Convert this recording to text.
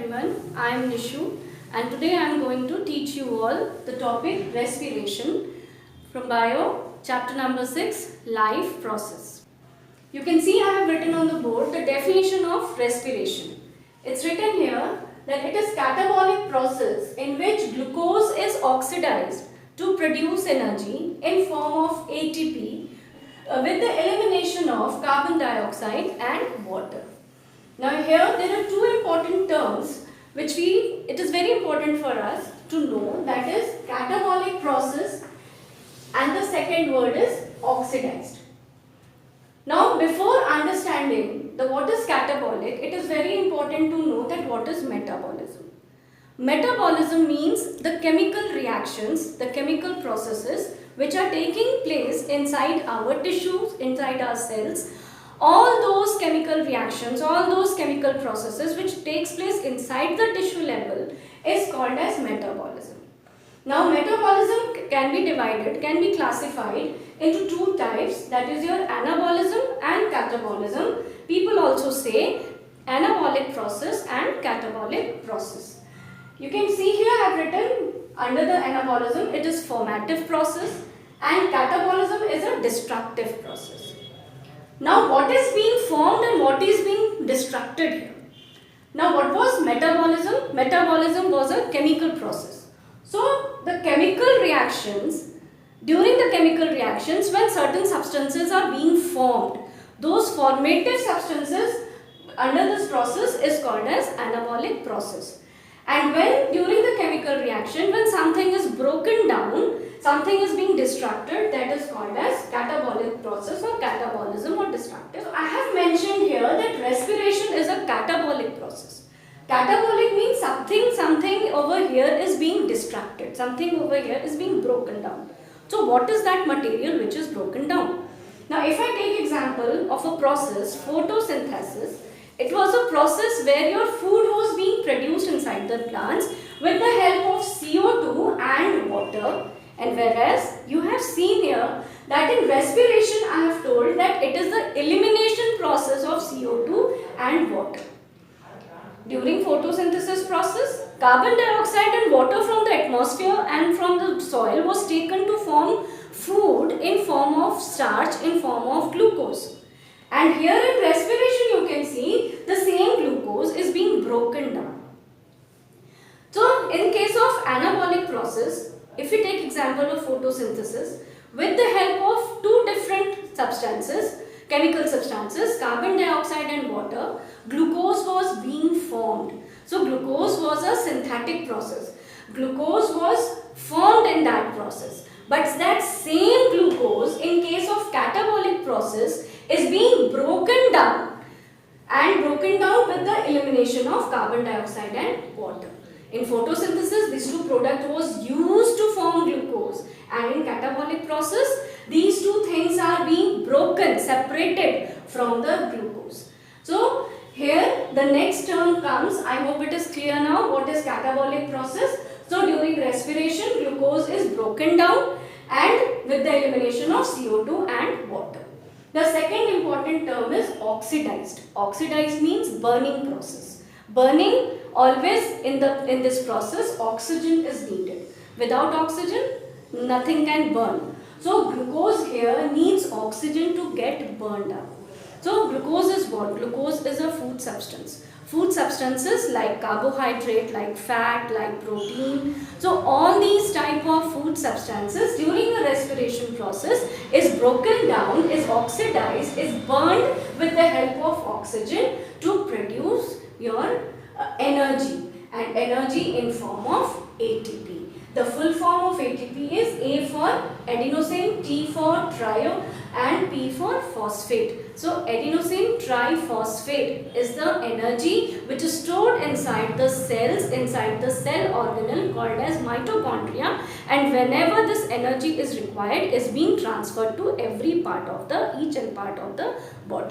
everyone, I am Nishu and today I am going to teach you all the topic respiration from bio chapter number 6 life process. You can see I have written on the board the definition of respiration. It's written here that it is catabolic process in which glucose is oxidized to produce energy in form of ATP with the elimination of carbon dioxide and water. Now here there are two important terms which it is very important for us to know, that is catabolic process and the second word is oxidized. Now before understanding what is catabolic, it is very important to know that what is metabolism. Metabolism means the chemical reactions, the chemical processes which are taking place inside our tissues, inside our cells. All those chemical reactions, all those chemical processes which takes place inside the tissue level is called as metabolism. Now metabolism can be divided, can be classified into two types, that is your anabolism and catabolism. People also say anabolic process and catabolic process. You can see here I have written under the anabolism it is formative process and catabolism is a destructive process. Now what is being formed and what is being destructed here? Now what was metabolism? Metabolism was a chemical process. So the chemical reactions, during the chemical reactions when certain substances are being formed, those formative substances under this process is called as anabolic process. And when during the chemical reaction, when something is broken down, something is being destructed, that is called as catabolic process or catabolism or destructive. So I have mentioned here that respiration is a catabolic process. Catabolic means something over here is being destructed, something over here is being broken down. So what is that material which is broken down? Now if I take example of a process, photosynthesis, it was a process where your food was being produced inside the plants with the help of CO2 and water. And whereas you have seen here that in respiration I have told that it is the elimination process of CO2 and water. During photosynthesis process, carbon dioxide and water from the atmosphere and from the soil was taken to form food in form of starch, in form of glucose. And here in respiration you can see the same glucose is being broken down. So in case of anabolic process, if we take example of photosynthesis, with the help of two different substances, chemical substances, carbon dioxide and water, glucose was being formed. So glucose was a synthetic process. Glucose was formed in that process. But that same glucose in case of catabolic process is being broken down with the elimination of carbon dioxide and water. In photosynthesis, these two products was used to form glucose, and in catabolic process, these two things are being broken, separated from the glucose. So here the next term comes, I hope it is clear now what is catabolic process. So during respiration, glucose is broken down and with the elimination of CO2 and water. The second important term is oxidized. Oxidized means burning process. Burning, always in this process oxygen is needed. Without oxygen, nothing can burn. So glucose here needs oxygen to get burned up. So glucose is what? Glucose is a food substance. Food substances like carbohydrate, like fat, like protein. So all these type of food substances during the respiration process is broken down, is oxidized, is burned with the help of oxygen to produce your energy, and energy in form of ATP. The full form of ATP is A for adenosine, T for trio and P for phosphate. So adenosine triphosphate is the energy which is stored inside the cells, inside the cell organelle called as mitochondria, and whenever this energy is required is being transferred to every part of each part of the body.